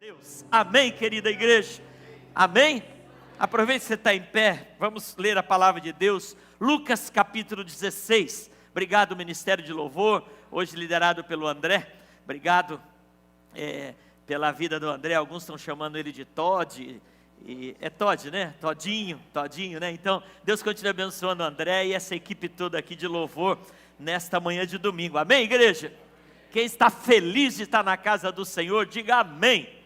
Deus. Amém, querida igreja? Amém? Aproveite que você está em pé, vamos ler a palavra de Deus, Lucas capítulo 16. Obrigado, Ministério de Louvor, hoje liderado pelo André. Obrigado pela vida do André. Alguns estão chamando ele de Todd, é Todd, né? Todinho, né? Então, Deus continue abençoando o André e essa equipe toda aqui de louvor nesta manhã de domingo. Amém, igreja? Quem está feliz de estar na casa do Senhor, diga amém.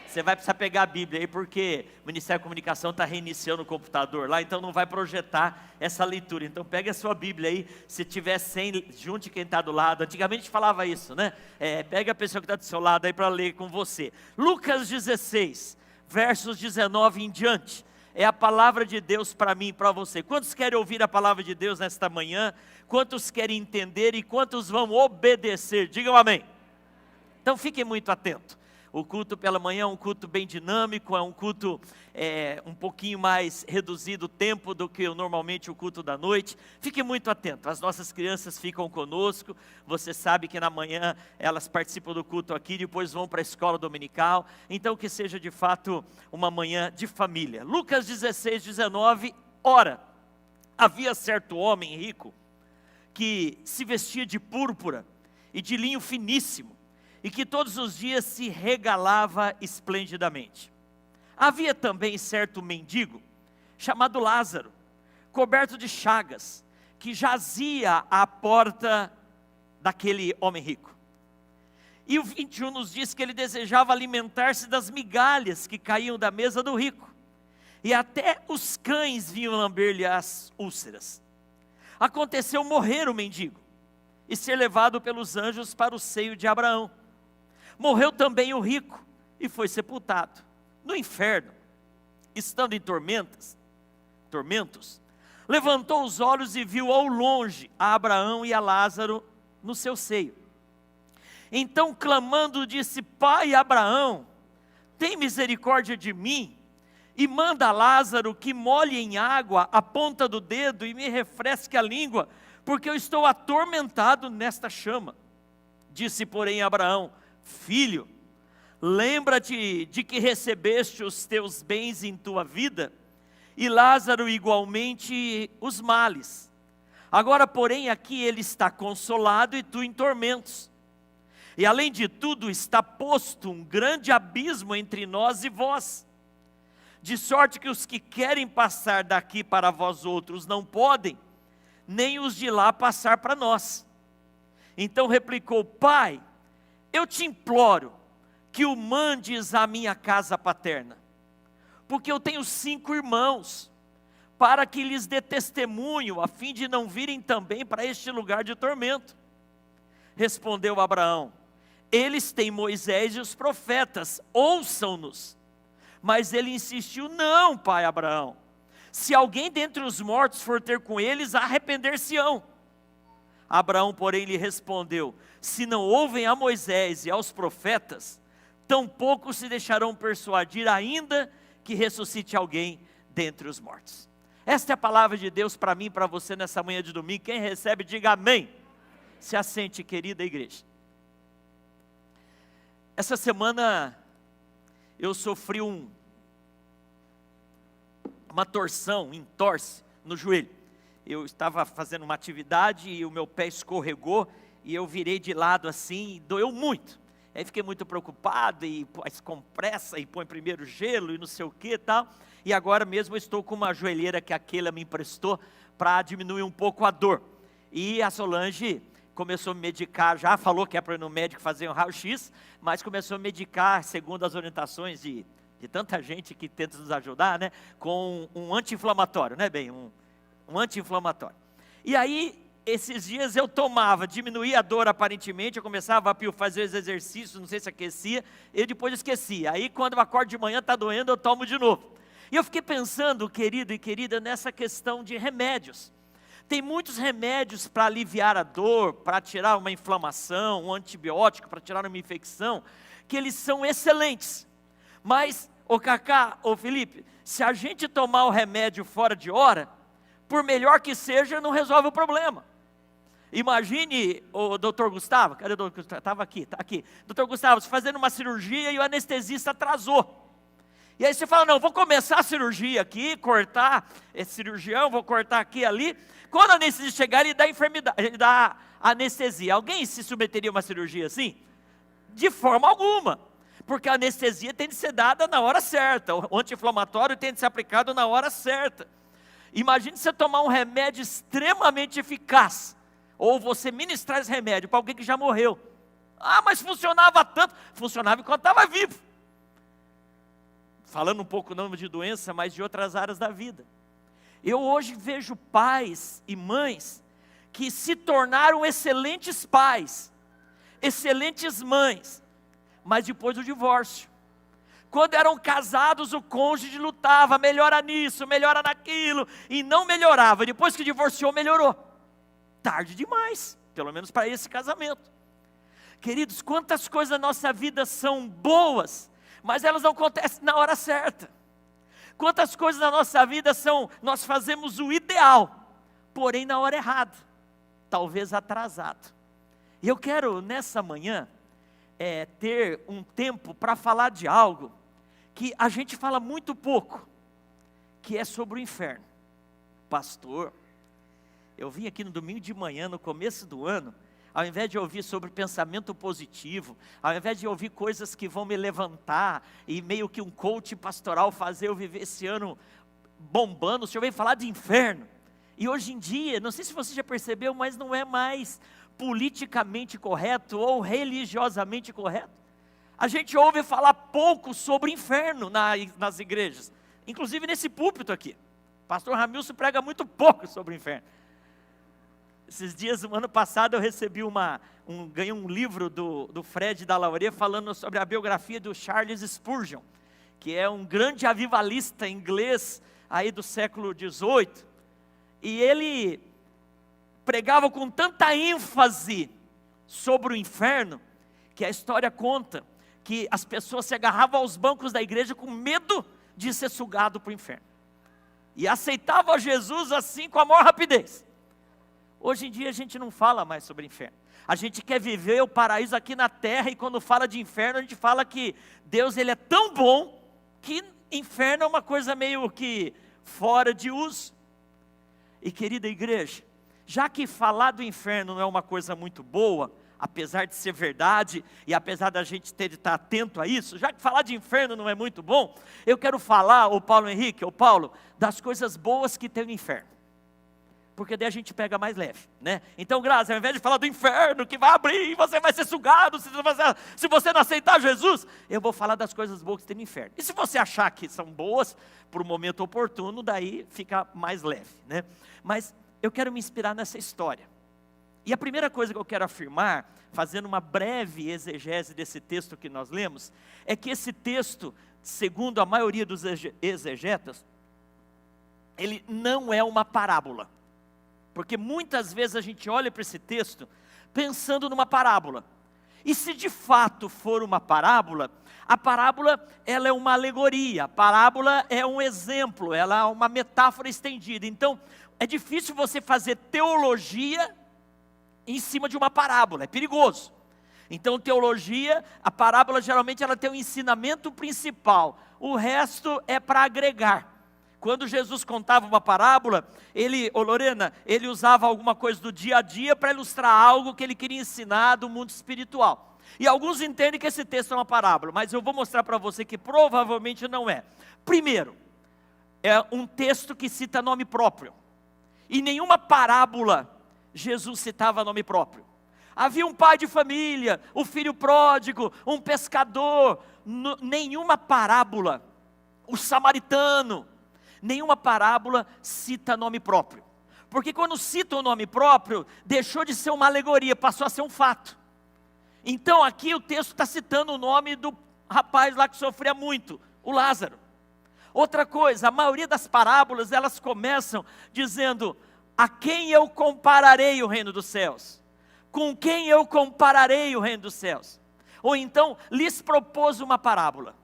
Você vai precisar pegar a Bíblia aí, porque o Ministério da Comunicação está reiniciando o computador lá, então não vai projetar essa leitura. Então pega a sua Bíblia aí, se tiver sem, junte quem está do lado. Antigamente a gente falava isso, né? Pega a pessoa que está do seu lado aí para ler com você. Lucas 16, versos 19 em diante, é a palavra de Deus para mim e para você. Quantos querem ouvir a palavra de Deus nesta manhã? Quantos querem entender e quantos vão obedecer? Digam amém. Então fiquem muito atentos. O culto pela manhã é um culto bem dinâmico, é um culto um pouquinho mais reduzido o tempo do que normalmente o culto da noite. Fique muito atento, as nossas crianças ficam conosco, você sabe que na manhã elas participam do culto aqui, depois vão para a escola dominical, então que seja de fato uma manhã de família. Lucas 16, 19, ora, havia certo homem rico, que se vestia de púrpura e de linho finíssimo, e que todos os dias se regalava esplendidamente. Havia também certo mendigo, chamado Lázaro, coberto de chagas, que jazia à porta daquele homem rico. E o 21 nos diz que ele desejava alimentar-se das migalhas que caíam da mesa do rico, e até os cães vinham lamber-lhe as úlceras. Aconteceu morrer o mendigo, e ser levado pelos anjos para o seio de Abraão. Morreu também o rico e foi sepultado no inferno, estando em tormentos, levantou os olhos e viu ao longe a Abraão e a Lázaro no seu seio. Então clamando disse: Pai Abraão, tem misericórdia de mim e manda a Lázaro que molhe em água a ponta do dedo e me refresque a língua, porque eu estou atormentado nesta chama. Disse porém Abraão: Filho, lembra-te de que recebeste os teus bens em tua vida, e Lázaro igualmente os males. Agora, porém, aqui ele está consolado e tu em tormentos. E além de tudo, está posto um grande abismo entre nós e vós, de sorte que os que querem passar daqui para vós outros não podem, nem os de lá passar para nós. Então replicou: Pai, eu te imploro que o mandes à minha casa paterna, porque eu tenho 5 irmãos, para que lhes dê testemunho, a fim de não virem também para este lugar de tormento. Respondeu Abraão: eles têm Moisés e os profetas, ouçam-nos. Mas ele insistiu: não, pai Abraão, se alguém dentre os mortos for ter com eles, arrepender-se-ão. Abraão, porém, lhe respondeu: se não ouvem a Moisés e aos profetas, tampouco se deixarão persuadir, ainda que ressuscite alguém dentre os mortos. Esta é a palavra de Deus para mim e para você nessa manhã de domingo. Quem recebe, diga amém. Se assente, querida igreja. Essa semana eu sofri uma torção, entorse no joelho. Eu estava fazendo uma atividade e o meu pé escorregou e eu virei de lado assim e doeu muito. Aí fiquei muito preocupado e faz compressa e põe primeiro gelo e não sei o que e tal. E agora mesmo eu estou com uma joelheira que a Keila me emprestou para diminuir um pouco a dor. E a Solange começou a me medicar, já falou que é para ir no médico fazer um raio-x, mas começou a medicar, segundo as orientações de tanta gente que tenta nos ajudar, né? Com um anti-inflamatório, né, bem? Um anti-inflamatório. E aí, esses dias eu tomava, diminuía a dor aparentemente, eu começava a fazer os exercícios, não sei se aquecia, e depois esquecia. Aí quando eu acordo de manhã, está doendo, eu tomo de novo. E eu fiquei pensando, querido e querida, nessa questão de remédios. Tem muitos remédios para aliviar a dor, para tirar uma inflamação, um antibiótico, para tirar uma infecção, que eles são excelentes. Mas, ô Cacá, ô Felipe, se a gente tomar o remédio fora de hora, por melhor que seja, não resolve o problema. Imagine o doutor Gustavo, cadê o doutor Gustavo? Estava aqui, está aqui. Doutor Gustavo, você fazendo uma cirurgia e o anestesista atrasou. E aí você fala, não, vou começar a cirurgia aqui, cortar, esse cirurgião, vou cortar aqui e ali. Quando o anestesista chegar, ele dá enfermidade, ele dá anestesia. Alguém se submeteria a uma cirurgia assim? De forma alguma. Porque a anestesia tem de ser dada na hora certa. O anti-inflamatório tem de ser aplicado na hora certa. Imagine você tomar um remédio extremamente eficaz. Ou você ministrar esse remédio para alguém que já morreu. Ah, mas funcionava tanto. Funcionava enquanto estava vivo. Falando um pouco não de doença, mas de outras áreas da vida. Eu hoje vejo pais e mães que se tornaram excelentes pais, excelentes mães, mas depois do divórcio. Quando eram casados, o cônjuge lutava, melhora nisso, melhora naquilo, e não melhorava. Depois que divorciou, melhorou. Tarde demais, pelo menos para esse casamento. Queridos, quantas coisas na nossa vida são boas, mas elas não acontecem na hora certa. Quantas coisas na nossa vida nós fazemos o ideal, porém na hora errada, talvez atrasado. E eu quero nessa manhã, ter um tempo para falar de algo, que a gente fala muito pouco, que é sobre o inferno. Pastor, eu vim aqui no domingo de manhã, no começo do ano, ao invés de ouvir sobre pensamento positivo, ao invés de ouvir coisas que vão me levantar, e meio que um coach pastoral fazer eu viver esse ano bombando, o senhor veio falar de inferno. E hoje em dia, não sei se você já percebeu, mas não é mais politicamente correto ou religiosamente correto. A gente ouve falar pouco sobre inferno nas igrejas, inclusive nesse púlpito aqui. Pastor Ramilson prega muito pouco sobre o inferno. Esses dias, no ano passado, eu recebi ganhei um livro do Fred da Lauria falando sobre a biografia do Charles Spurgeon, que é um grande avivalista inglês aí do século XVIII, e ele pregava com tanta ênfase sobre o inferno, que a história conta que as pessoas se agarravam aos bancos da igreja com medo de ser sugado para o inferno, e aceitavam Jesus assim com a maior rapidez. Hoje em dia a gente não fala mais sobre inferno. A gente quer viver o paraíso aqui na terra, e quando fala de inferno, a gente fala que Deus ele é tão bom, que inferno é uma coisa meio que fora de uso. E querida igreja, já que falar do inferno não é uma coisa muito boa, apesar de ser verdade, e apesar da gente ter de estar atento a isso, já que falar de inferno não é muito bom, eu quero falar, Paulo, das coisas boas que tem no inferno. Porque daí a gente pega mais leve, né? Então, Graça, ao invés de falar do inferno, que vai abrir, e você vai ser sugado, se você não aceitar Jesus, eu vou falar das coisas boas que tem no inferno. E se você achar que são boas, por um momento oportuno, daí fica mais leve, né? Mas eu quero me inspirar nessa história. E a primeira coisa que eu quero afirmar, fazendo uma breve exegese desse texto que nós lemos, é que esse texto, segundo a maioria dos exegetas, ele não é uma parábola. Porque muitas vezes a gente olha para esse texto pensando numa parábola. E se de fato for uma parábola, a parábola ela é uma alegoria, a parábola é um exemplo, ela é uma metáfora estendida. Então, é difícil você fazer teologia em cima de uma parábola, é perigoso. Então, teologia, a parábola geralmente ela tem um ensinamento principal, o resto é para agregar. Quando Jesus contava uma parábola, ele usava alguma coisa do dia a dia para ilustrar algo que ele queria ensinar do mundo espiritual. E alguns entendem que esse texto é uma parábola, mas eu vou mostrar para você que provavelmente não é. Primeiro, é um texto que cita nome próprio. E nenhuma parábola Jesus citava nome próprio. Havia um pai de família, o filho pródigo, um pescador. Nenhuma parábola, o samaritano, nenhuma parábola cita nome próprio. Porque quando cita o nome próprio, deixou de ser uma alegoria, passou a ser um fato. Então aqui o texto está citando o nome do rapaz lá que sofria muito, o Lázaro. Outra coisa, a maioria das parábolas, elas começam dizendo: a quem eu compararei o reino dos céus? Com quem eu compararei o reino dos céus? Ou então, lhes propôs uma parábola.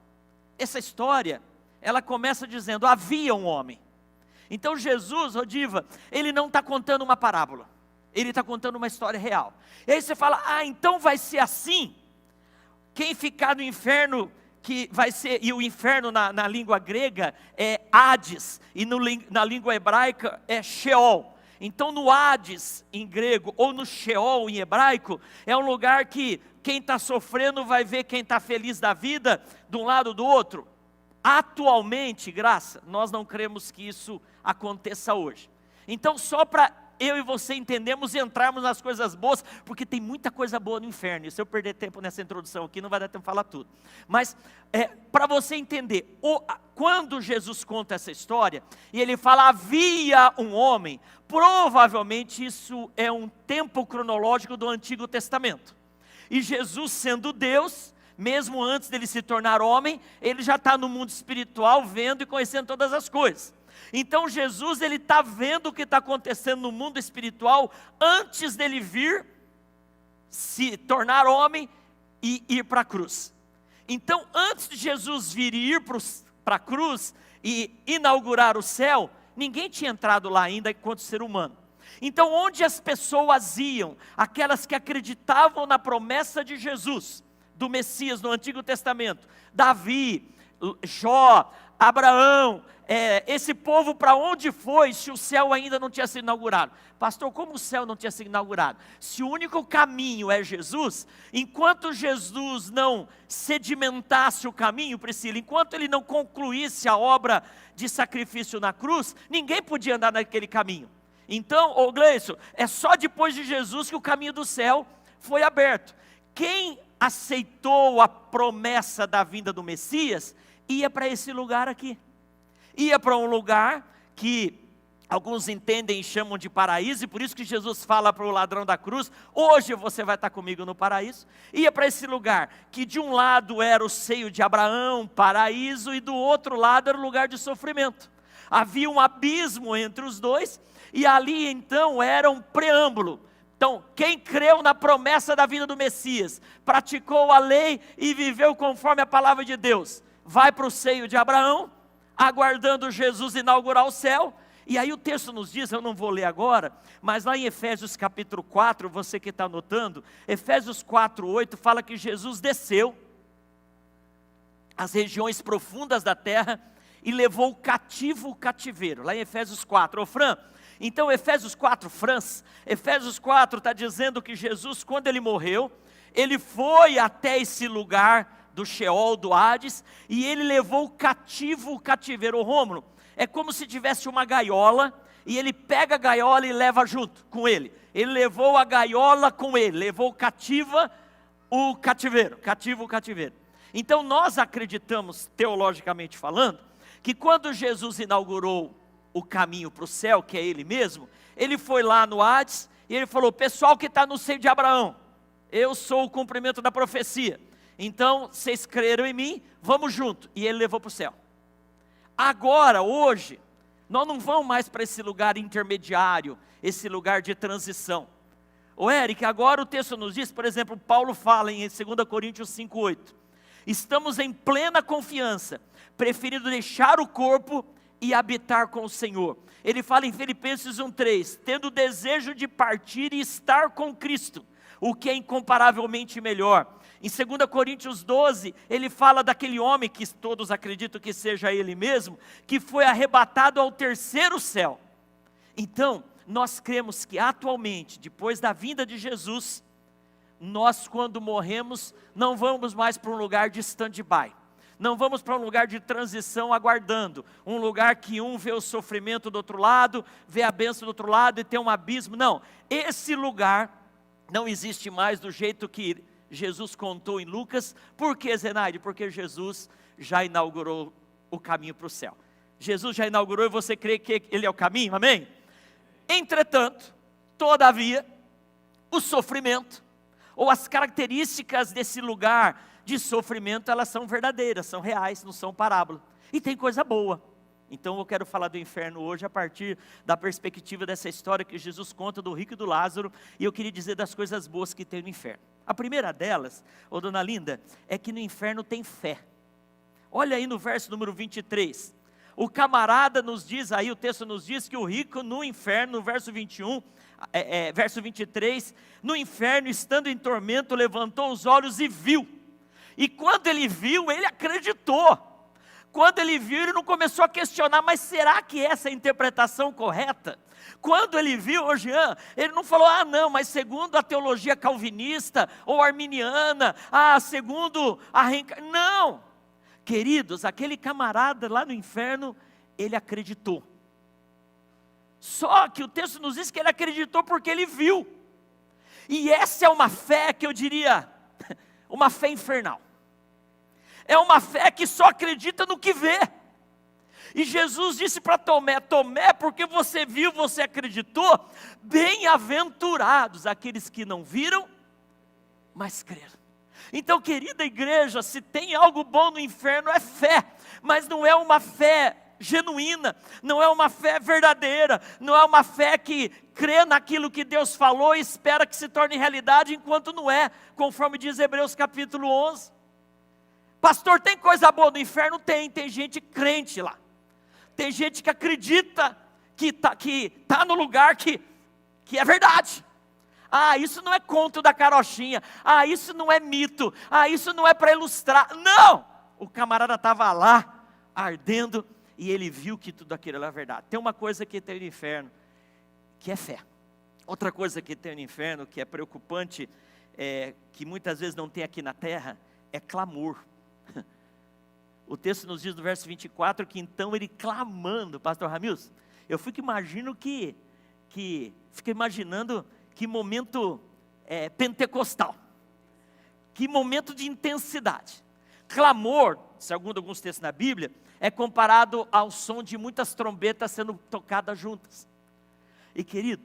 Essa história, ela começa dizendo: havia um homem. Então Jesus, Rodiva, ele não está contando uma parábola. Ele está contando uma história real. E aí você fala, então vai ser assim? Quem ficar no inferno, que vai ser, e o inferno na língua grega é Hades, e na língua hebraica é Sheol. Então no Hades em grego, ou no Sheol em hebraico, é um lugar que quem está sofrendo vai ver quem está feliz da vida, de um lado ou do outro. Atualmente, graça, nós não cremos que isso aconteça hoje. Então só para eu e você entendemos e entrarmos nas coisas boas, porque tem muita coisa boa no inferno, e se eu perder tempo nessa introdução aqui, não vai dar tempo de falar tudo. Mas, para você entender, quando Jesus conta essa história, e ele fala, havia um homem, provavelmente isso é um tempo cronológico do Antigo Testamento. E Jesus sendo Deus, mesmo antes dele se tornar homem, ele já está no mundo espiritual, vendo e conhecendo todas as coisas. Então Jesus, ele está vendo o que está acontecendo no mundo espiritual, antes dele vir, se tornar homem e ir para a cruz. Então antes de Jesus vir e ir para a cruz, e inaugurar o céu, ninguém tinha entrado lá ainda enquanto ser humano. Então onde as pessoas iam, aquelas que acreditavam na promessa de Jesus, do Messias no Antigo Testamento, Davi, Jó, Abraão, esse povo para onde foi se o céu ainda não tinha sido inaugurado? Pastor, como o céu não tinha sido inaugurado? Se o único caminho é Jesus, enquanto Jesus não sedimentasse o caminho, Priscila, enquanto ele não concluísse a obra de sacrifício na cruz, ninguém podia andar naquele caminho. Então, Gleison, é só depois de Jesus que o caminho do céu foi aberto. Quem aceitou a promessa da vinda do Messias, ia para esse lugar aqui. Ia para um lugar que alguns entendem e chamam de paraíso, e por isso que Jesus fala para o ladrão da cruz, hoje você vai estar comigo no paraíso. Ia para esse lugar, que de um lado era o seio de Abraão, paraíso, e do outro lado era o lugar de sofrimento. Havia um abismo entre os dois, e ali então era um preâmbulo. Então, quem creu na promessa da vinda do Messias, praticou a lei e viveu conforme a palavra de Deus, vai para o seio de Abraão, aguardando Jesus inaugurar o céu. E aí o texto nos diz, eu não vou ler agora, mas lá em Efésios capítulo 4, você que está anotando, Efésios 4:8 fala que Jesus desceu às regiões profundas da terra e levou cativo o cativeiro, lá em Efésios 4, Fran, então Efésios 4, Efésios 4 está dizendo que Jesus, quando ele morreu, ele foi até esse lugar do Sheol, do Hades, e ele levou cativo o cativeiro. O Rômulo, é como se tivesse uma gaiola, e ele pega a gaiola e leva junto com ele. Ele levou a gaiola com ele, levou cativa o cativeiro, cativo o cativeiro. Então nós acreditamos, teologicamente falando, que quando Jesus inaugurou o caminho para o céu, que é ele mesmo, ele foi lá no Hades, e ele falou, pessoal que está no seio de Abraão, eu sou o cumprimento da profecia, então vocês creram em mim, vamos junto, e ele levou para o céu. Agora, hoje, nós não vamos mais para esse lugar intermediário, esse lugar de transição. Ô Eric, agora o texto nos diz, por exemplo, Paulo fala em 2 Coríntios 5:8, estamos em plena confiança, preferindo deixar o corpo e habitar com o Senhor. Ele fala em Filipenses 1:3, tendo o desejo de partir e estar com Cristo, o que é incomparavelmente melhor. Em 2 Coríntios 12, ele fala daquele homem, que todos acreditam que seja ele mesmo, que foi arrebatado ao terceiro céu. Então, nós cremos que atualmente, depois da vinda de Jesus, nós quando morremos, não vamos mais para um lugar de stand-by. Não vamos para um lugar de transição aguardando, um lugar que um vê o sofrimento do outro lado, vê a bênção do outro lado e tem um abismo. Não, esse lugar não existe mais do jeito que Jesus contou em Lucas. Por que, Zenaide? Porque Jesus já inaugurou o caminho para o céu. Jesus já inaugurou e você crê que Ele é o caminho, amém? Entretanto, todavia, o sofrimento, ou as características desse lugar de sofrimento, elas são verdadeiras, são reais, não são parábola. E tem coisa boa. Então eu quero falar do inferno hoje a partir da perspectiva dessa história que Jesus conta do rico e do Lázaro, e eu queria dizer das coisas boas que tem no inferno. A primeira delas, ô dona Linda, é que no inferno tem fé. Olha aí no verso número 23, o camarada nos diz aí, o texto nos diz que o rico no inferno, no verso 21, verso 23, no inferno, estando em tormento, levantou os olhos e viu. E quando ele viu, ele acreditou. Quando ele viu, ele não começou a questionar, mas será que essa é a interpretação correta? Quando ele viu, ô Jean, ele não falou, não, mas segundo a teologia calvinista ou arminiana, segundo a reencarnação. Não, queridos, aquele camarada lá no inferno, ele acreditou. Só que o texto nos diz que ele acreditou porque ele viu. E essa é uma fé que eu diria, uma fé infernal. É uma fé que só acredita no que vê. E Jesus disse para Tomé, Tomé, porque você viu, você acreditou, bem-aventurados aqueles que não viram, mas creram. Então, querida igreja, se tem algo bom no inferno é fé, mas não é uma fé genuína, não é uma fé verdadeira, não é uma fé que crê naquilo que Deus falou e espera que se torne realidade, enquanto não é, conforme diz Hebreus capítulo 11. Pastor, tem coisa boa no inferno? Tem gente crente lá. Tem gente que acredita que tá no lugar que é verdade. Isso não é conto da carochinha. Isso não é mito. Isso não é para ilustrar. Não! O camarada estava lá, ardendo, e ele viu que tudo aquilo era verdade. Tem uma coisa que tem no inferno, que é fé. Outra coisa que tem no inferno, que é preocupante, que muitas vezes não tem aqui na terra, é clamor. O texto nos diz no verso 24 que então ele clamando, pastor Ramilson, eu fico imaginando que momento pentecostal, que momento de intensidade. Clamor, segundo alguns textos na Bíblia, é comparado ao som de muitas trombetas sendo tocadas juntas. E querido,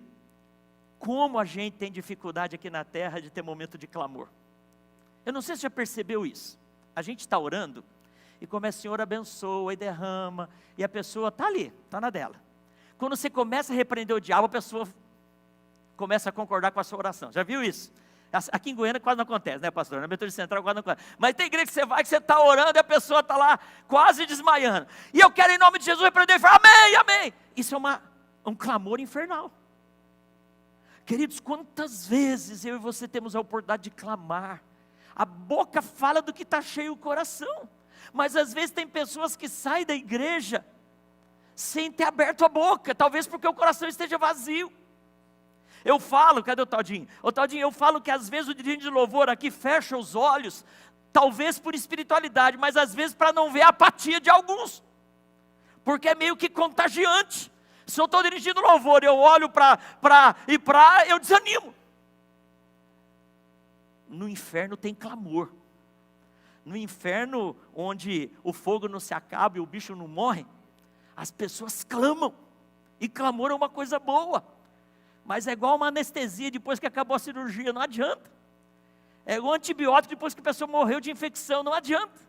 como a gente tem dificuldade aqui na terra de ter momento de clamor. Eu não sei se você já percebeu isso. A gente está orando e começa, Senhor abençoa e derrama, e a pessoa está ali, está na dela. Quando você começa a repreender o diabo, a pessoa começa a concordar com a sua oração. Já viu isso? Aqui em Goiânia quase não acontece, né, pastor? Na Metodista Central quase não acontece. Mas tem igreja que você vai, que você está orando e a pessoa está lá quase desmaiando. E eu quero em nome de Jesus repreender e falar, amém, amém. Isso é um clamor infernal. Queridos, quantas vezes eu e você temos a oportunidade de clamar? A boca fala do que está cheio o coração. Mas às vezes tem pessoas que saem da igreja sem ter aberto a boca, talvez porque o coração esteja vazio. Eu falo, cadê o Taldinho? Ô Taldinho, eu falo que às vezes o dirigente de louvor aqui fecha os olhos, talvez por espiritualidade, mas às vezes para não ver a apatia de alguns, porque é meio que contagiante. Se eu estou dirigindo louvor, eu olho eu desanimo. No inferno tem clamor. No inferno, onde o fogo não se acaba e o bicho não morre, as pessoas clamam. E clamor é uma coisa boa. Mas é igual uma anestesia depois que acabou a cirurgia, não adianta. É igual um antibiótico depois que a pessoa morreu de infecção, não adianta.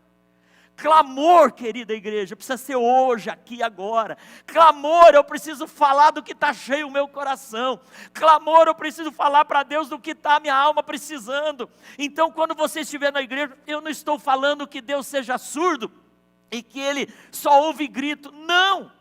Clamor, querida igreja, precisa ser hoje, aqui, agora. Clamor, eu preciso falar do que está cheio o meu coração. Clamor, eu preciso falar para Deus do que está a minha alma precisando. Então, quando você estiver na igreja, eu não estou falando que Deus seja surdo e que Ele só ouve grito, não.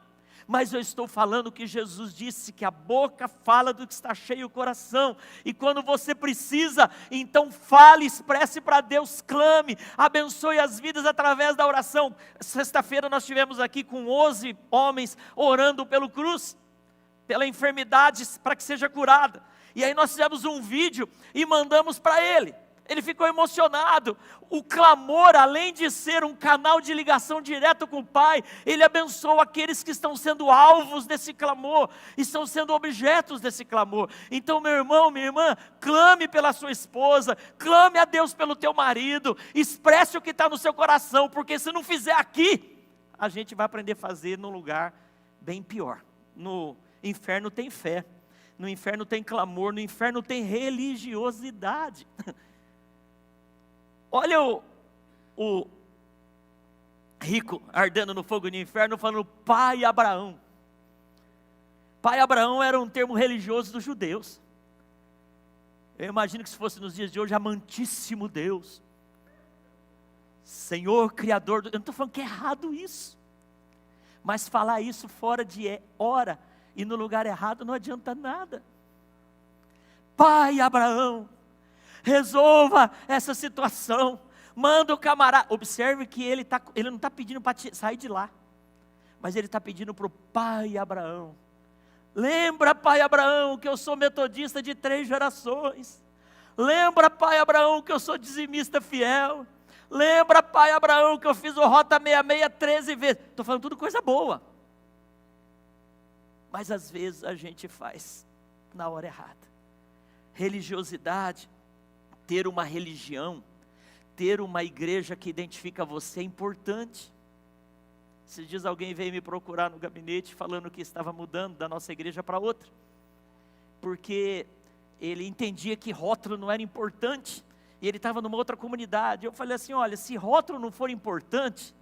Mas eu estou falando que Jesus disse que a boca fala do que está cheio o coração. E quando você precisa, então fale, expresse para Deus, clame, abençoe as vidas através da oração. Sexta-feira nós estivemos aqui com 11 homens orando pela cruz, pela enfermidade, para que seja curada. E aí nós fizemos um vídeo e mandamos para ele. Ele ficou emocionado. O clamor, além de ser um canal de ligação direto com o Pai, ele abençoa aqueles que estão sendo alvos desse clamor, estão sendo objetos desse clamor. Então, meu irmão, minha irmã, clame pela sua esposa, clame a Deus pelo teu marido, expresse o que está no seu coração, porque se não fizer aqui, a gente vai aprender a fazer num lugar bem pior. No inferno tem fé, no inferno tem clamor, no inferno tem religiosidade. Olha o rico ardendo no fogo do inferno falando Pai Abraão. Pai Abraão era um termo religioso dos judeus. Eu imagino que se fosse nos dias de hoje, amantíssimo Deus, Senhor Criador, eu não estou falando que é errado isso, Mas falar isso fora de hora e no lugar errado não adianta nada. Pai Abraão, resolva essa situação. Manda o camarada. Observe que ele não está pedindo para sair de lá, mas ele está pedindo para o pai Abraão. Lembra, pai Abraão, que eu sou metodista de 3 gerações. Lembra, pai Abraão, que eu sou dizimista fiel. Lembra, pai Abraão, que eu fiz o Rota 66 13 vezes. Estou falando tudo coisa boa. Mas às vezes a gente faz na hora errada. Religiosidade, ter uma religião, ter uma igreja que identifica você é importante. Esses dias alguém veio me procurar no gabinete falando que estava mudando da nossa igreja para outra, porque ele entendia que rótulo não era importante, e ele estava numa outra comunidade. Eu falei assim, olha, se rótulo não for importante,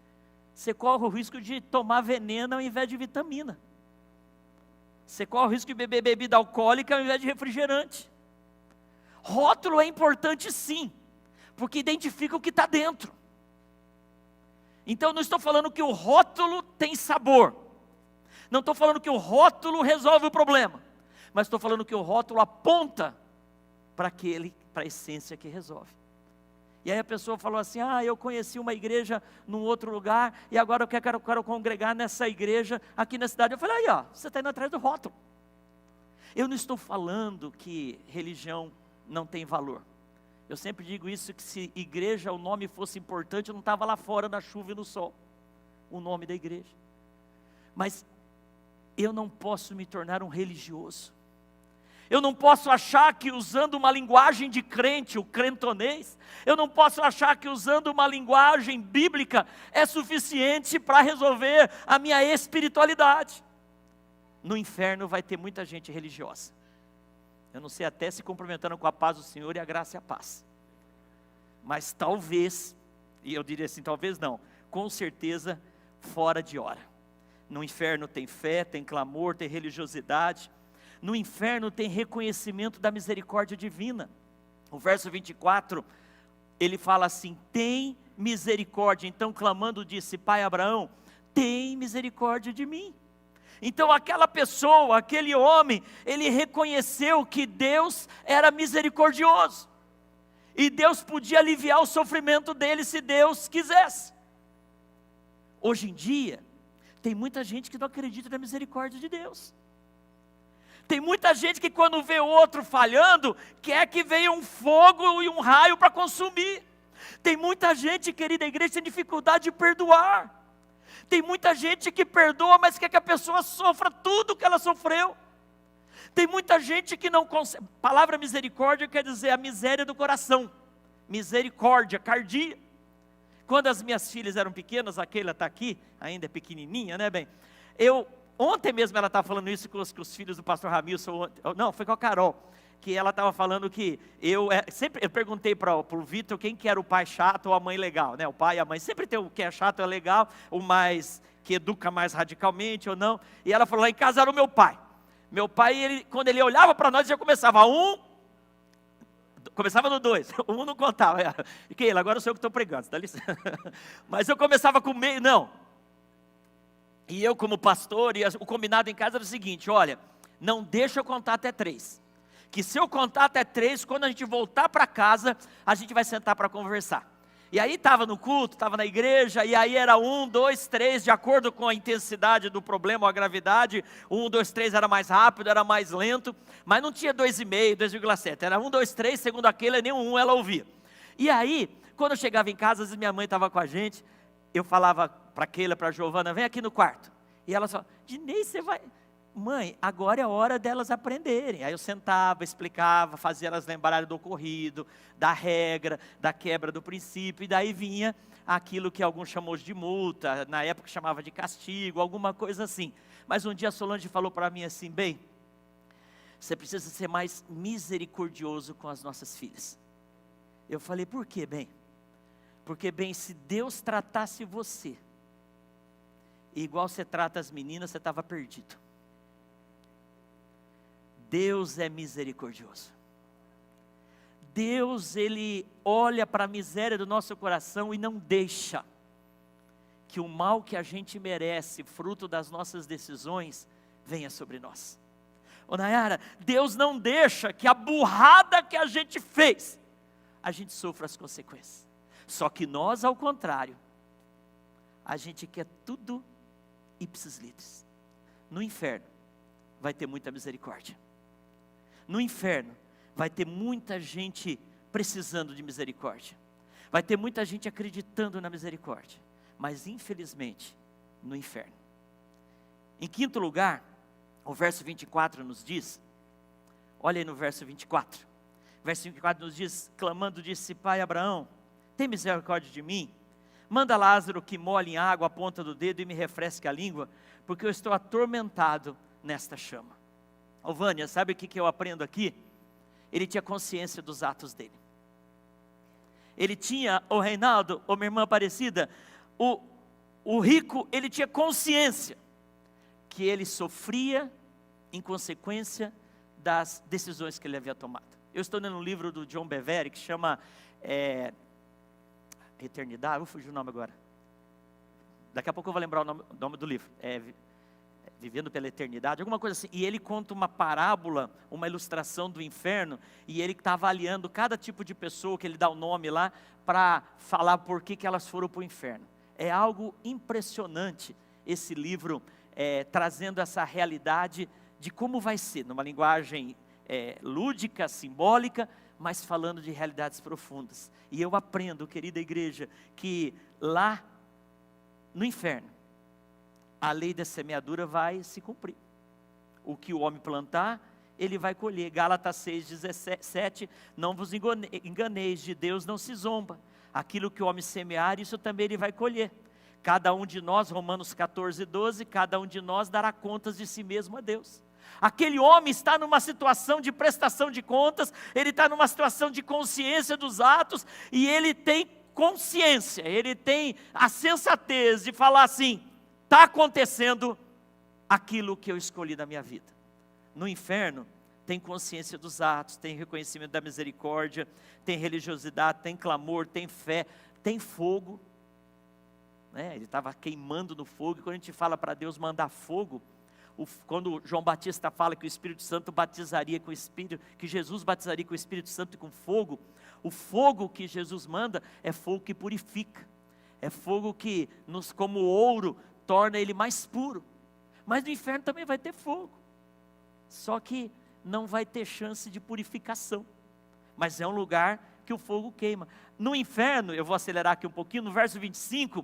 você corre o risco de tomar veneno ao invés de vitamina. Você corre o risco de beber bebida alcoólica ao invés de refrigerante. Rótulo é importante sim, porque identifica o que está dentro. Então não estou falando que o rótulo tem sabor, não estou falando que o rótulo resolve o problema, mas estou falando que o rótulo aponta para a essência que resolve. E aí a pessoa falou assim, eu conheci uma igreja num outro lugar, e agora eu quero congregar nessa igreja aqui na cidade. Eu falei, você está indo atrás do rótulo. Eu não estou falando que religião não tem valor. Eu sempre digo isso, que se igreja, o nome fosse importante, eu não estava lá fora na chuva e no sol, o nome da igreja. Mas eu não posso me tornar um religioso. Eu não posso achar que usando uma linguagem de crente, o crentonês, eu não posso achar que usando uma linguagem bíblica é suficiente para resolver a minha espiritualidade. No inferno vai ter muita gente religiosa. Eu não sei, até se cumprimentando com a paz do Senhor e a graça e a paz. Mas talvez, e eu diria assim, talvez não, com certeza fora de hora. No inferno tem fé, tem clamor, tem religiosidade. No inferno tem reconhecimento da misericórdia divina. O verso 24, ele fala assim, tem misericórdia. Então clamando disse, pai Abraão, tem misericórdia de mim. Então aquela pessoa, aquele homem, ele reconheceu que Deus era misericordioso, e Deus podia aliviar o sofrimento dele se Deus quisesse. Hoje em dia, tem muita gente que não acredita na misericórdia de Deus. Tem muita gente que quando vê o outro falhando, quer que venha um fogo e um raio para consumir. Tem muita gente, querida igreja, que tem dificuldade de perdoar. Tem muita gente que perdoa, mas quer que a pessoa sofra tudo que ela sofreu. Tem muita gente que não consegue. Palavra misericórdia quer dizer a miséria do coração. Misericórdia, cardia. Quando as minhas filhas eram pequenas, a Keila está aqui, ainda é pequenininha, né, bem? Ontem mesmo ela estava falando isso com os filhos do pastor Ramilson, não, foi com a Carol, que ela estava falando que eu perguntei para o Vitor quem que era o pai chato ou a mãe legal, né? O pai e a mãe, sempre tem o que é chato é legal, o mais, que educa mais radicalmente ou não, e ela falou, lá em casa era o meu pai. Meu pai, quando ele olhava para nós, já começava começava no 2, não contava, e Keila, agora sou eu que estou pregando, dá licença, mas eu começava com meio, não, e eu como pastor, e o combinado em casa era o seguinte, olha, não deixa eu contar até 3, que se eu contar até 3, quando a gente voltar para casa, a gente vai sentar para conversar. E aí estava no culto, estava na igreja, e aí era 1, 2, 3, de acordo com a intensidade do problema ou a gravidade, 1, 2, 3 era mais rápido, era mais lento, mas não tinha 2,5, 2,7, era 1, 2, 3, segundo aquele, nem 1 ela ouvia. E aí, quando eu chegava em casa, às vezes minha mãe estava com a gente, eu falava para Keila, para a Giovana, vem aqui no quarto. E ela só, Dinei, você vai... Mãe, agora é a hora delas aprenderem. Aí eu sentava, explicava, fazia elas lembrarem do ocorrido, da regra, da quebra do princípio, e daí vinha aquilo que alguns chamou de multa, na época chamava de castigo, alguma coisa assim. Mas um dia a Solange falou para mim assim, bem, você precisa ser mais misericordioso com as nossas filhas. Eu falei, por quê, bem? Porque, bem, se Deus tratasse você, igual você trata as meninas, você estava perdido. Deus é misericordioso. Deus, Ele olha para a miséria do nosso coração e não deixa que o mal que a gente merece, fruto das nossas decisões, venha sobre nós. Ô Nayara, Deus não deixa que a burrada que a gente fez, a gente sofra as consequências. Só que nós, ao contrário, a gente quer tudo ipsis litteris. No inferno, vai ter muita misericórdia. No inferno, vai ter muita gente precisando de misericórdia. Vai ter muita gente acreditando na misericórdia. Mas infelizmente, no inferno. Em quinto lugar, o verso 24 nos diz, olha aí no verso 24. Verso 24 nos diz, clamando, disse: Pai Abraão, tem misericórdia de mim? Manda Lázaro que molhe em água a ponta do dedo e me refresque a língua, porque eu estou atormentado nesta chama. Ô Vânia, sabe o que eu aprendo aqui? Ele tinha consciência dos atos dele. Ele tinha, ô Reinaldo, ô minha irmã Aparecida, o rico, ele tinha consciência que ele sofria em consequência das decisões que ele havia tomado. Eu estou lendo um livro do John Bevere que chama Eternidade, vou fugir o nome agora. Daqui a pouco eu vou lembrar o nome do livro. Vivendo pela Eternidade, alguma coisa assim. E ele conta uma parábola, uma ilustração do inferno, e ele está avaliando cada tipo de pessoa, que ele dá o nome lá, para falar por que elas foram para o inferno. É algo impressionante esse livro, trazendo essa realidade de como vai ser, numa linguagem lúdica, simbólica, mas falando de realidades profundas. E eu aprendo, querida igreja, que lá no inferno, a lei da semeadura vai se cumprir. O que o homem plantar, ele vai colher. Gálatas 6,17, não vos enganeis, de Deus não se zomba. Aquilo que o homem semear, isso também ele vai colher. Cada um de nós, Romanos 14,12, cada um de nós dará contas de si mesmo a Deus. Aquele homem está numa situação de prestação de contas, ele está numa situação de consciência dos atos, e ele tem consciência, ele tem a sensatez de falar assim: está acontecendo aquilo que eu escolhi na minha vida. No inferno, tem consciência dos atos, tem reconhecimento da misericórdia, tem religiosidade, tem clamor, tem fé, tem fogo. Ele estava queimando no fogo, e quando a gente fala para Deus mandar fogo, quando João Batista fala que o Espírito Santo batizaria com o Espírito, que Jesus batizaria com o Espírito Santo e com fogo, o fogo que Jesus manda é fogo que purifica, é fogo que, como ouro, torna ele mais puro. Mas no inferno também vai ter fogo, só que não vai ter chance de purificação, mas é um lugar que o fogo queima. No inferno, eu vou acelerar aqui um pouquinho, no verso 25,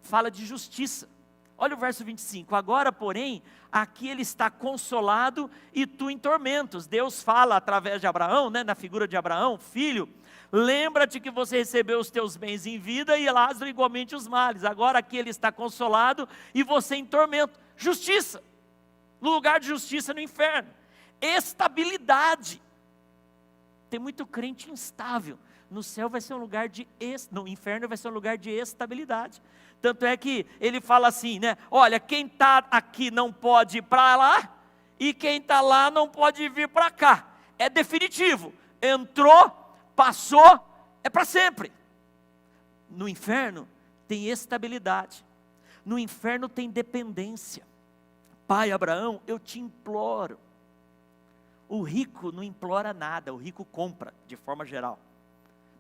fala de justiça. Olha o verso 25, agora porém, aqui ele está consolado e tu em tormentos. Deus fala através de Abraão, na figura de Abraão, filho, lembra-te que você recebeu os teus bens em vida e Lázaro igualmente os males. Agora aqui ele está consolado e você em tormento. Justiça, no lugar de justiça no inferno. Estabilidade. Tem muito crente instável. No céu vai ser um lugar no inferno vai ser um lugar de estabilidade. Tanto é que ele fala assim, olha, quem está aqui não pode ir para lá, e quem está lá não pode vir para cá. É definitivo. Entrou, passou, é para sempre. No inferno tem estabilidade. No inferno tem dependência. Pai Abraão, eu te imploro. O rico não implora nada, o rico compra, de forma geral.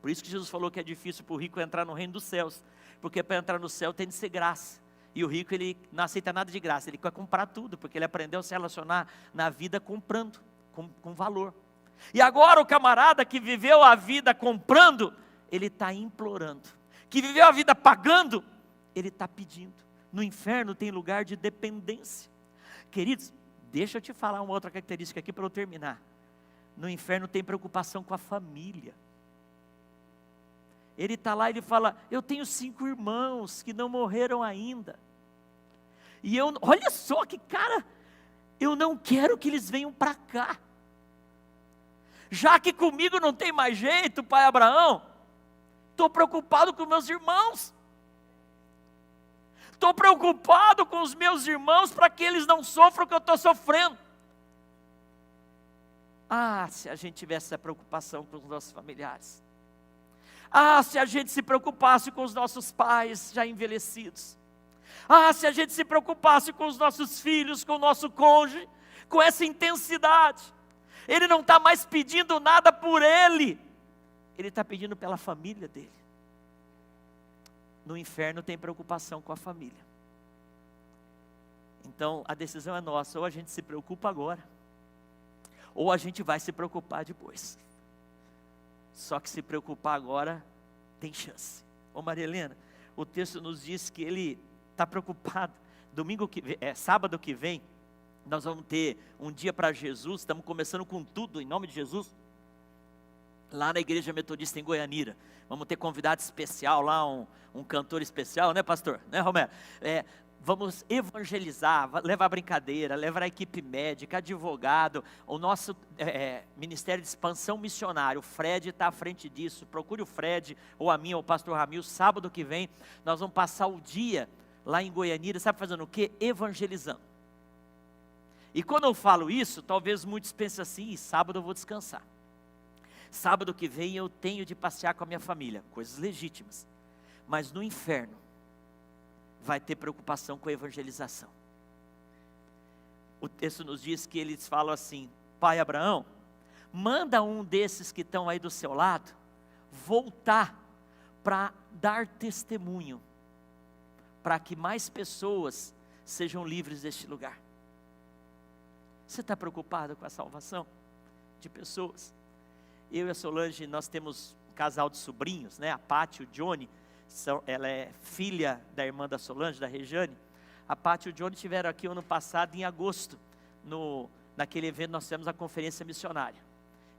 Por isso que Jesus falou que é difícil para o rico entrar no reino dos céus, porque para entrar no céu tem de ser graça. E o rico, ele não aceita nada de graça, ele quer comprar tudo, porque ele aprendeu a se relacionar na vida comprando, com valor. E agora o camarada que viveu a vida comprando, ele está implorando. Que viveu a vida pagando, ele está pedindo. No inferno tem lugar de dependência. Queridos, deixa eu te falar uma outra característica aqui para eu terminar. No inferno tem preocupação com a família. Ele está lá e ele fala, eu tenho 5 irmãos que não morreram ainda. E olha só que cara, eu não quero que eles venham para cá. Já que comigo não tem mais jeito, pai Abraão, estou preocupado com meus irmãos. Estou preocupado com os meus irmãos para que eles não sofram o que eu estou sofrendo. Ah, se a gente tivesse essa preocupação com os nossos familiares. Ah, se a gente se preocupasse com os nossos pais já envelhecidos. Ah, se a gente se preocupasse com os nossos filhos, com o nosso cônjuge, com essa intensidade. Ele não está mais pedindo nada por ele, ele está pedindo pela família dele. No inferno tem preocupação com a família. Então a decisão é nossa, ou a gente se preocupa agora, ou a gente vai se preocupar depois. Só que se preocupar agora tem chance. Ô Maria Helena, o texto nos diz que ele está preocupado. Sábado que vem, nós vamos ter um dia para Jesus. Estamos começando com tudo, em nome de Jesus. Lá na Igreja Metodista em Goianira. Vamos ter convidado especial lá, um cantor especial, né pastor? Né Romero? Vamos evangelizar, levar brincadeira, levar a equipe médica, advogado, o nosso Ministério de Expansão Missionário, o Fred está à frente disso. Procure o Fred, ou a mim, ou o pastor Ramil. Sábado que vem, nós vamos passar o dia lá em Goianira, sabe fazendo o quê? Evangelizando. E quando eu falo isso, talvez muitos pensem assim, sábado eu vou descansar. Sábado que vem eu tenho de passear com a minha família, coisas legítimas. Mas no inferno, vai ter preocupação com a evangelização. O texto nos diz que eles falam assim: pai Abraão, manda um desses que estão aí do seu lado, voltar para dar testemunho, para que mais pessoas sejam livres deste lugar. Você está preocupado com a salvação de pessoas? Eu e a Solange, nós temos um casal de sobrinhos, né? A Paty e o Johnny. Ela é filha da irmã da Solange, da Rejane. A Paty e o Johnny estiveram aqui ano passado, em agosto, naquele evento nós tivemos a conferência missionária.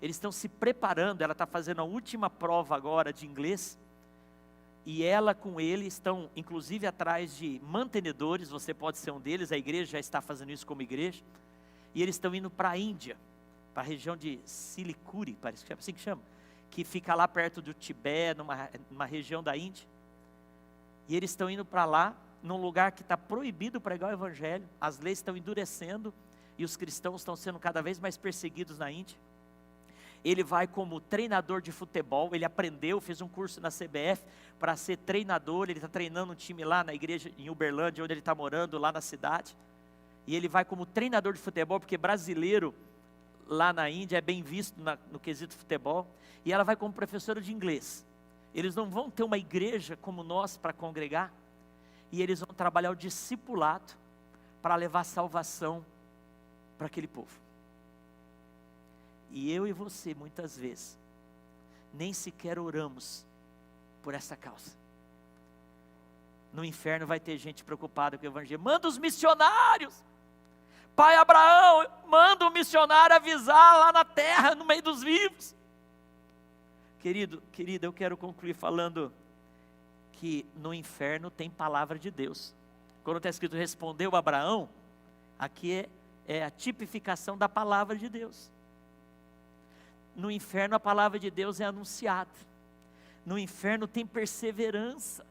Eles estão se preparando, ela está fazendo a última prova agora de inglês, e ela com ele estão inclusive atrás de mantenedores, você pode ser um deles, a igreja já está fazendo isso como igreja, e eles estão indo para a Índia, para a região de Silicuri, parece que é assim que chama, que fica lá perto do Tibete, numa região da Índia. E eles estão indo para lá, num lugar que está proibido pregar o evangelho, as leis estão endurecendo, e os cristãos estão sendo cada vez mais perseguidos na Índia. Ele vai como treinador de futebol, ele aprendeu, fez um curso na CBF, para ser treinador. Ele está treinando um time lá na igreja, em Uberlândia, onde ele está morando, lá na cidade. E ele vai como treinador de futebol, porque brasileiro, lá na Índia, é bem visto no quesito futebol. E ela vai como professora de inglês. Eles não vão ter uma igreja como nós para congregar, e eles vão trabalhar o discipulado para levar salvação para aquele povo. E eu e você, muitas vezes, nem sequer oramos por essa causa. No inferno vai ter gente preocupada com o evangelho. Manda os missionários. Pai Abraão, manda um missionário avisar lá na terra, no meio dos vivos. Querida, eu quero concluir falando que no inferno tem palavra de Deus. Quando está escrito respondeu Abraão, aqui é a tipificação da palavra de Deus. No inferno a palavra de Deus é anunciada. No inferno tem perseverança.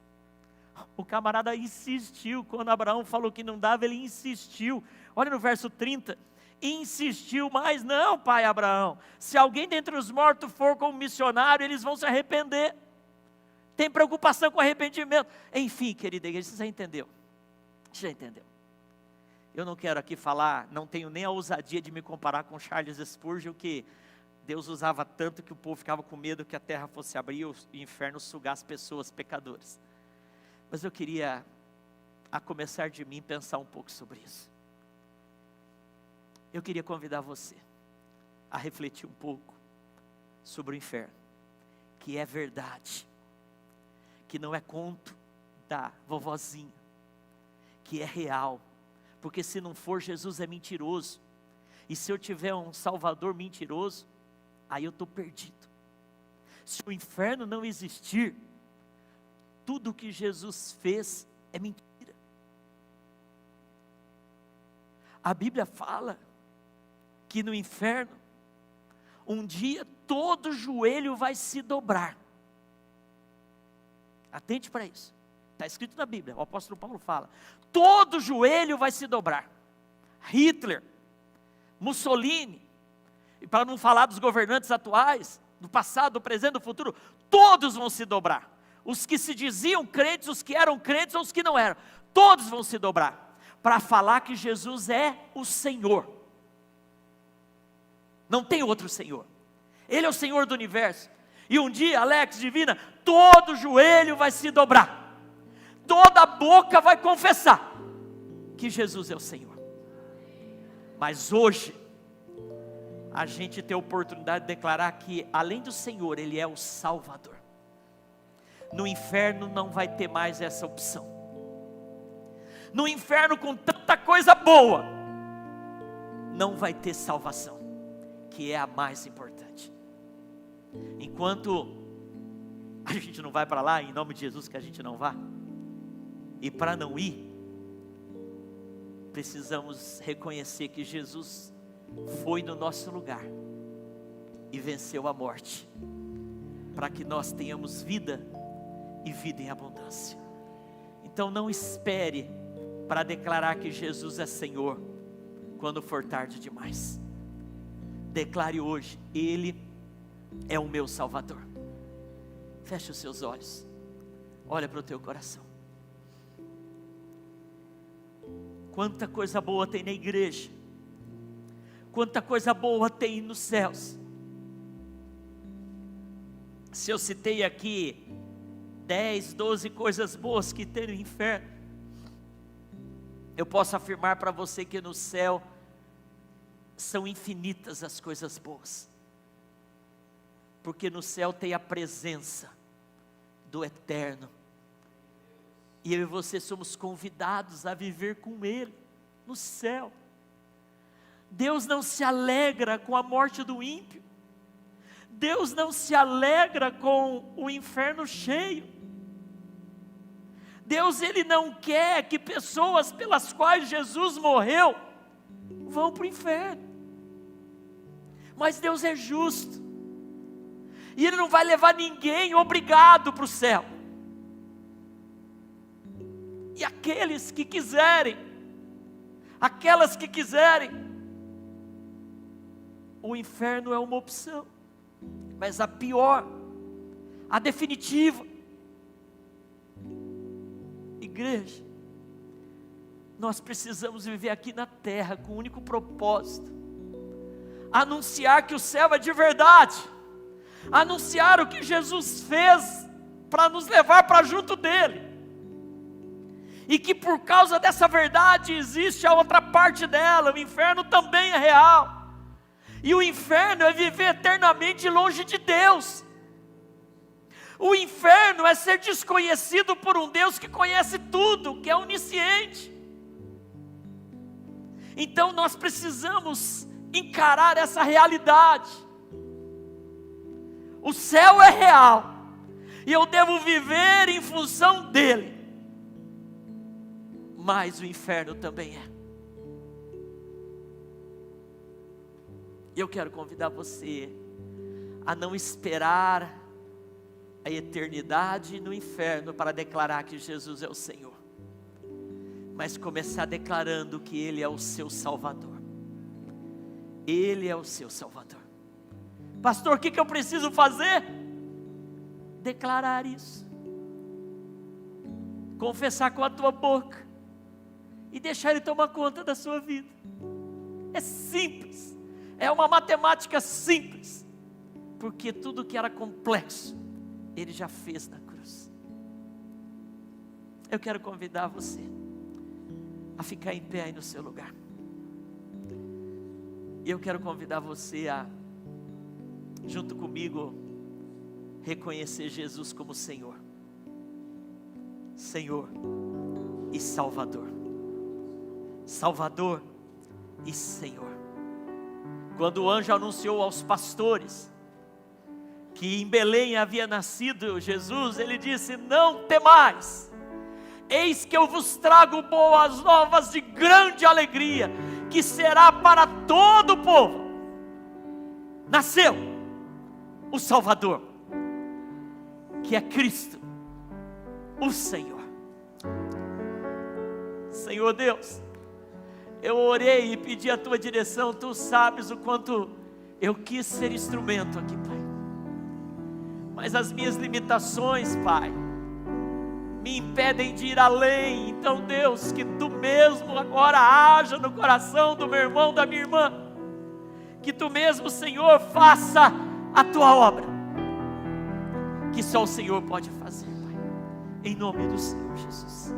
O camarada insistiu, quando Abraão falou que não dava, ele insistiu. Olha no verso 30, insistiu mais, não pai Abraão, se alguém dentre os mortos for como missionário, eles vão se arrepender. Tem preocupação com arrependimento. Enfim, querida igreja, você já entendeu? Já entendeu? Eu não quero aqui falar, não tenho nem a ousadia de me comparar com Charles Spurgeon, que Deus usava tanto que o povo ficava com medo que a terra fosse abrir e o inferno sugar as pessoas pecadoras. Mas eu queria, a começar de mim, pensar um pouco sobre isso. Eu queria convidar você a refletir um pouco sobre o inferno, que é verdade, que não é conto da vovozinha, que é real, porque se não for, Jesus é mentiroso, e se eu tiver um salvador mentiroso, aí eu estou perdido. Se o inferno não existir, tudo que Jesus fez é mentira. A Bíblia fala que no inferno, um dia todo joelho vai se dobrar. Atente para isso, está escrito na Bíblia, o apóstolo Paulo fala, todo joelho vai se dobrar. Hitler, Mussolini, e para não falar dos governantes atuais, do passado, do presente, do futuro, todos vão se dobrar. Os que se diziam crentes, os que eram crentes ou os que não eram, todos vão se dobrar, para falar que Jesus é o Senhor. Não tem outro Senhor, Ele é o Senhor do universo. E um dia, Alex, Divina, todo joelho vai se dobrar, toda boca vai confessar que Jesus é o Senhor. Mas hoje, a gente tem a oportunidade de declarar que, além do Senhor, Ele é o Salvador. No inferno não vai ter mais essa opção. No inferno, com tanta coisa boa, não vai ter salvação, que é a mais importante. Enquanto a gente não vai para lá, em nome de Jesus que a gente não vá, e para não ir, precisamos reconhecer que Jesus foi no nosso lugar e venceu a morte, para que nós tenhamos vida e vida em abundância. Então não espere para declarar que Jesus é Senhor quando for tarde demais. Declare hoje: Ele é o meu Salvador. Feche os seus olhos, olha para o teu coração. Quanta coisa boa tem na igreja, quanta coisa boa tem nos céus. Se eu citei aqui 10, 12 coisas boas que tem no inferno, eu posso afirmar para você que no céu são infinitas as coisas boas, porque no céu tem a presença do Eterno, e eu e você somos convidados a viver com Ele no céu. Deus não se alegra com a morte do ímpio, Deus não se alegra com o inferno cheio. Deus, Ele não quer que pessoas pelas quais Jesus morreu vão para o inferno. Mas Deus é justo, e Ele não vai levar ninguém obrigado para o céu. E aqueles que quiserem, aquelas que quiserem, o inferno é uma opção, mas a pior, a definitiva. Igreja, nós precisamos viver aqui na terra com o único propósito: anunciar que o céu é de verdade, anunciar o que Jesus fez para nos levar para junto dEle, e que por causa dessa verdade existe a outra parte dela. O inferno também é real, e o inferno é viver eternamente longe de Deus. O inferno é ser desconhecido por um Deus que conhece tudo, que é onisciente. Então nós precisamos encarar essa realidade. O céu é real, e eu devo viver em função dele, mas o inferno também é. E eu quero convidar você a não esperar a eternidade no inferno para declarar que Jesus é o Senhor, mas começar declarando que Ele é o seu Salvador. Ele é o seu Salvador. Pastor, o que eu preciso fazer? Declarar isso, confessar com a tua boca e deixar Ele tomar conta da sua vida. É simples, é uma matemática simples, porque tudo que era complexo Ele já fez na cruz. Eu quero convidar você a ficar em pé aí no seu lugar. E eu quero convidar você a, junto comigo, reconhecer Jesus como Senhor, Senhor e Salvador. Salvador e Senhor. Quando o anjo anunciou aos pastores que em Belém havia nascido Jesus, ele disse: não temais, eis que eu vos trago boas novas de grande alegria, que será para todo o povo. Nasceu o Salvador, que é Cristo, o Senhor. Senhor Deus, eu orei e pedi a tua direção. Tu sabes o quanto eu quis ser instrumento aqui, Pai, mas as minhas limitações, Pai, me impedem de ir além. Então, Deus, que Tu mesmo agora haja no coração do meu irmão, da minha irmã, que Tu mesmo, Senhor, faça a Tua obra, que só o Senhor pode fazer, Pai, em nome do Senhor Jesus.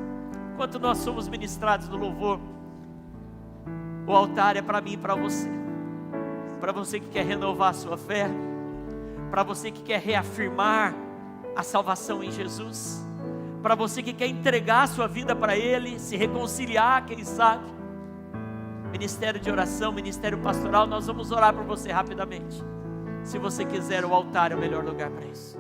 Enquanto nós somos ministrados no louvor, o altar é para mim e para você que quer renovar a sua fé, para você que quer reafirmar a salvação em Jesus, para você que quer entregar a sua vida para Ele, se reconciliar, quem sabe. Ministério de oração, ministério pastoral, nós vamos orar por você rapidamente. Se você quiser, o altar é o melhor lugar para isso.